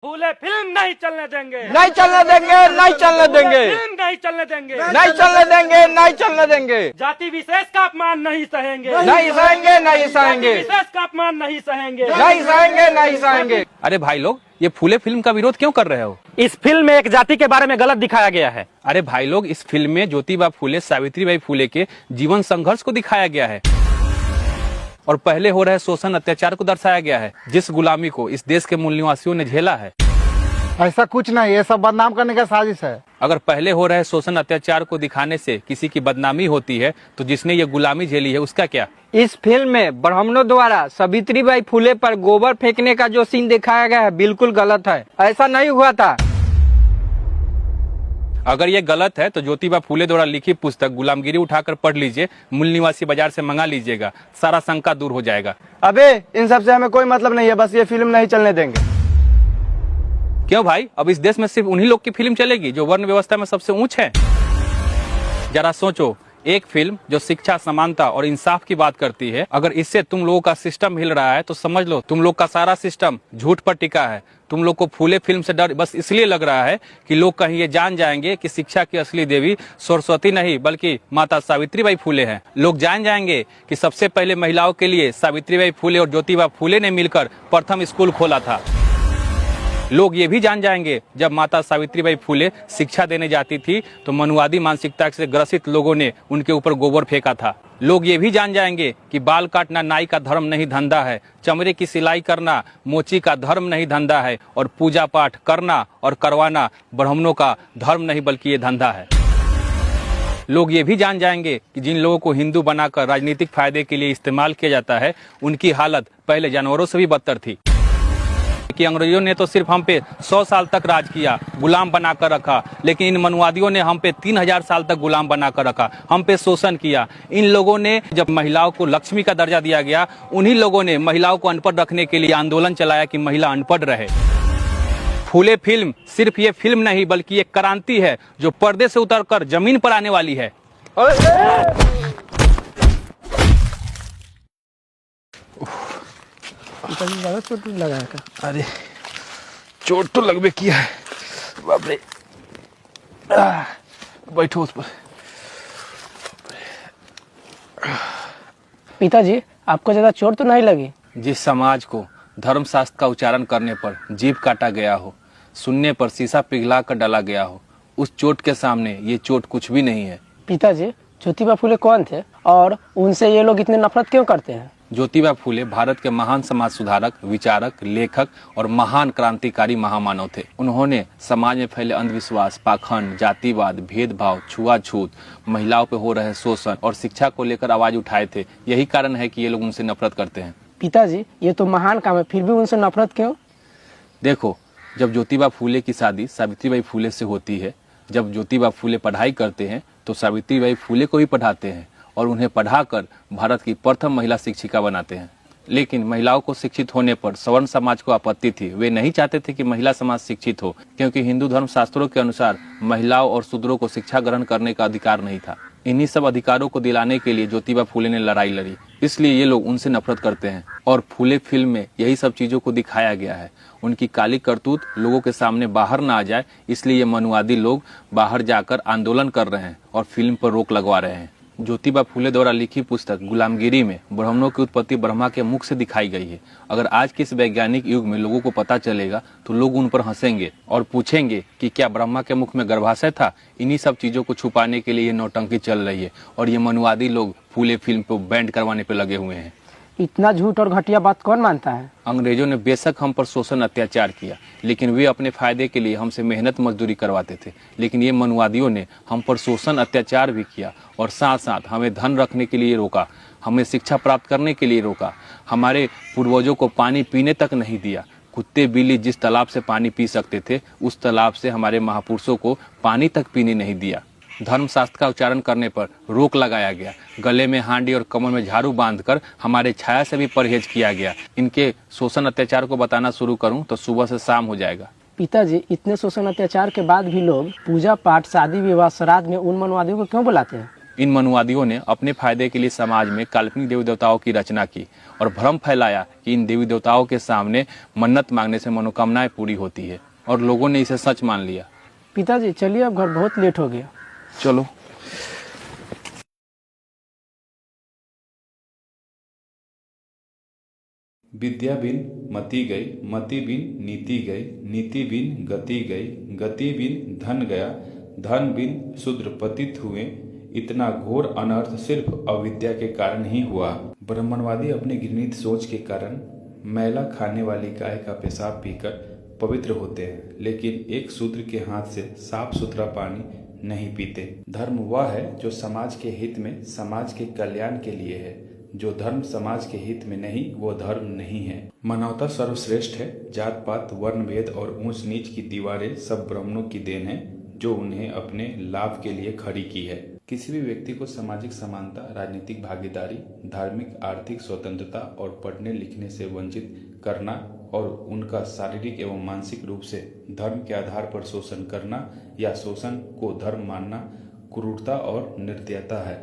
फूले film नहीं चलने देंगे, नहीं चलने देंगे, नहीं चलने देंगे, फिल्म नहीं चलने देंगे, नहीं चलने देंगे, नहीं चलने देंगे। जाति विशेष का अपमान नहीं सहेंगे, नहीं सहेंगे, नहीं सहेंगे, विशेष का अपमान नहीं सहेंगे, नहीं सहेंगे, नहीं सहेंगे। अरे भाई लोग, ये फूले फिल्म का विरोध क्यों कर रहे हो? इस फिल्म में एक जाति के बारे में गलत दिखाया गया है। अरे भाई लोग, इस फिल्म में ज्योतिबा फूले सावित्रीबाई फूले के जीवन संघर्ष को दिखाया गया है और पहले हो रहे शोषण अत्याचार को दर्शाया गया है, जिस गुलामी को इस देश के मूल निवासियों ने झेला है। ऐसा कुछ नहीं, ये सब बदनाम करने का साजिश है। अगर पहले हो रहे शोषण अत्याचार को दिखाने से किसी की बदनामी होती है तो जिसने ये गुलामी झेली है उसका क्या? इस फिल्म में ब्राह्मणों द्वारा सावित्रीबाई फूले पर गोबर फेंकने का जो सीन दिखाया गया है बिल्कुल गलत है, ऐसा नहीं हुआ था। अगर ये गलत है तो ज्योतिबा फूले द्वारा लिखी पुस्तक गुलामगिरी उठाकर पढ़ लीजिए, मूल निवासी बाजार से मंगा लीजिएगा, सारा शंका दूर हो जाएगा। अबे इन सब से हमें कोई मतलब नहीं है, बस ये फिल्म नहीं चलने देंगे। क्यों भाई, अब इस देश में सिर्फ उन्हीं लोग की फिल्म चलेगी जो वर्ण व्यवस्था में सबसे ऊंच है? जरा सोचो, एक फिल्म जो शिक्षा, समानता और इंसाफ की बात करती है, अगर इससे तुम लोगों का सिस्टम हिल रहा है तो समझ लो तुम लोग का सारा सिस्टम झूठ पर टिका है। तुम लोग को फूले फिल्म से डर बस इसलिए लग रहा है कि लोग कहीं ये जान जाएंगे कि शिक्षा की असली देवी सरस्वती नहीं बल्कि माता सावित्रीबाई फूले हैं। लोग जान जाएंगे कि सबसे पहले महिलाओं के लिए सावित्रीबाई फूले और ज्योतिबा फूले ने मिलकर प्रथम स्कूल खोला था। लोग ये भी जान जाएंगे जब माता सावित्रीबाई फूले शिक्षा देने जाती थी तो मनुवादी मानसिकता से ग्रसित लोगों ने उनके ऊपर गोबर फेंका था। लोग ये भी जान जाएंगे कि बाल काटना नाई का धर्म नहीं धंधा है, चमड़े की सिलाई करना मोची का धर्म नहीं धंधा है और पूजा पाठ करना और करवाना ब्राह्मणों का धर्म नहीं बल्कि ये धंधा है। लोग ये भी जान जाएंगे कि जिन लोगों को हिंदू बनाकर राजनीतिक फायदे के लिए इस्तेमाल किया जाता है उनकी हालत पहले जानवरों से भी बदतर थी कि अंग्रेजों ने तो सिर्फ हम पे 100 साल तक राज किया, गुलाम बनाकर रखा, लेकिन इन मनुवादियों ने हम पे 3000 साल तक गुलाम बनाकर रखा, हम पे शोषण किया। इन लोगों ने जब महिलाओं को लक्ष्मी का दर्जा दिया गया, उन्हीं लोगों ने महिलाओं को अनपढ़ रखने के लिए आंदोलन चलाया कि महिला अनपढ़ रहे। फूले फिल्म सिर्फ ये फिल्म नहीं बल्कि एक क्रांति है जो पर्दे से उतरकर जमीन पर आने वाली है। ज्यादा चोट लगा है? अरे चोट तो लगभग किया है, बाप रे। बैठो उस पर। पिताजी, आपको ज्यादा चोट तो नहीं लगी? जिस समाज को धर्मशास्त्र का उच्चारण करने पर जीभ काटा गया हो, सुनने पर शीशा पिघला कर डाला गया हो, उस चोट के सामने ये चोट कुछ भी नहीं है। पिताजी, ज्योतिबा फूले कौन थे और उनसे ये लोग इतने नफरत क्यों करते हैं? ज्योतिबा फूले भारत के महान समाज सुधारक, विचारक, लेखक और महान क्रांतिकारी महामानव थे। उन्होंने समाज में फैले अंधविश्वास, पाखंड, जातिवाद, भेदभाव, छुआछूत, महिलाओं पे हो रहे शोषण और शिक्षा को लेकर आवाज उठाए थे। यही कारण है कि ये लोग उनसे नफरत करते हैं। पिताजी, ये तो महान काम है, फिर भी उनसे नफरत क्यों? देखो, जब ज्योतिबा फूले की शादी सावित्रीबाई फूले से होती है, जब ज्योतिबा फूले पढ़ाई करते हैं तो सावित्रीबाई फूले को भी पढ़ाते हैं और उन्हें पढ़ाकर भारत की प्रथम महिला शिक्षिका बनाते हैं। लेकिन महिलाओं को शिक्षित होने पर सवर्ण समाज को आपत्ति थी। वे नहीं चाहते थे कि महिला समाज शिक्षित हो, क्योंकि हिंदू धर्म शास्त्रों के अनुसार महिलाओं और शूद्रों को शिक्षा ग्रहण करने का अधिकार नहीं था। इन्हीं सब अधिकारों को दिलाने के लिए ज्योतिबा फूले ने लड़ाई लड़ी, इसलिए ये लोग उनसे नफरत करते हैं। और फूले फिल्म में यही सब चीजों को दिखाया गया है। उनकी काली करतूत लोगों के सामने बाहर ना आ जाए, इसलिए ये मनुवादी लोग बाहर जाकर आंदोलन कर रहे हैं और फिल्म पर रोक लगवा रहे हैं। ज्योतिबा फूले द्वारा लिखी पुस्तक गुलामगिरी में ब्राह्मणों की उत्पत्ति ब्रह्मा के मुख से दिखाई गई है। अगर आज के इस वैज्ञानिक युग में लोगों को पता चलेगा तो लोग उन पर हंसेंगे और पूछेंगे कि क्या ब्रह्मा के मुख में गर्भाशय था। इन्हीं सब चीजों को छुपाने के लिए ये नौटंकी चल रही है और ये मनुवादी लोग फूले फिल्म को बैंड करवाने पर लगे हुए हैं। इतना झूठ और घटिया बात कौन मानता है? अंग्रेजों ने बेशक हम पर शोषण अत्याचार किया, लेकिन वे अपने फायदे के लिए हमसे मेहनत मजदूरी करवाते थे। लेकिन ये मनुवादियों ने हम पर शोषण अत्याचार भी किया और साथ साथ हमें धन रखने के लिए रोका, हमें शिक्षा प्राप्त करने के लिए रोका, हमारे पूर्वजों को पानी पीने तक नहीं दिया। कुत्ते बिल्ली जिस तालाब से पानी पी सकते थे, उस तालाब से हमारे महापुरुषों को पानी तक पीने नहीं दिया। धर्मशास्त्र का उच्चारण करने पर रोक लगाया गया। गले में हांडी और कमर में झाड़ू बांधकर हमारे छाया से भी परहेज किया गया। इनके शोषण अत्याचार को बताना शुरू करूं तो सुबह से शाम हो जाएगा। पिताजी, इतने शोषण अत्याचार के बाद भी लोग पूजा पाठ, शादी विवाह, श्राद्ध में उन मनुवादियों को क्यों बुलाते हैं? इन मनुवादियों ने अपने फायदे के लिए समाज में काल्पनिक देवी देवताओं की रचना की और भ्रम फैलाया कि इन देवी देवताओं के सामने मन्नत मांगने से मनोकामनाएं पूरी होती है, और लोगों ने इसे सच मान लिया। पिताजी चलिए, अब घर बहुत लेट हो गया। चलो। विद्या बिन मति गई, मति बिन नीति गई, नीति बिन गति गई, गति बिन धन गया, धन बिन शूद्र पतित हुए। इतना घोर अनर्थ सिर्फ अविद्या के कारण ही हुआ। ब्राह्मणवादी अपनी घृणित सोच के कारण मैला खाने वाली गाय का पेशाब पीकर पवित्र होते हैं, लेकिन एक शूद्र के हाथ से साफ सुथरा पानी नहीं पीते। धर्म वह है जो समाज के हित में, समाज के कल्याण के लिए है। जो धर्म समाज के हित में नहीं, वो धर्म नहीं है। मानवता सर्वश्रेष्ठ है। जात पात, वर्ण भेद और ऊंच नीच की दीवारें सब ब्राह्मणों की देन है, जो उन्हें अपने लाभ के लिए खड़ी की है। किसी भी व्यक्ति को सामाजिक समानता, राजनीतिक भागीदारी, धार्मिक आर्थिक स्वतंत्रता और पढ़ने लिखने से वंचित करना और उनका शारीरिक एवं मानसिक रूप से धर्म के आधार पर शोषण करना या शोषण को धर्म मानना क्रूरता और निर्दयता है।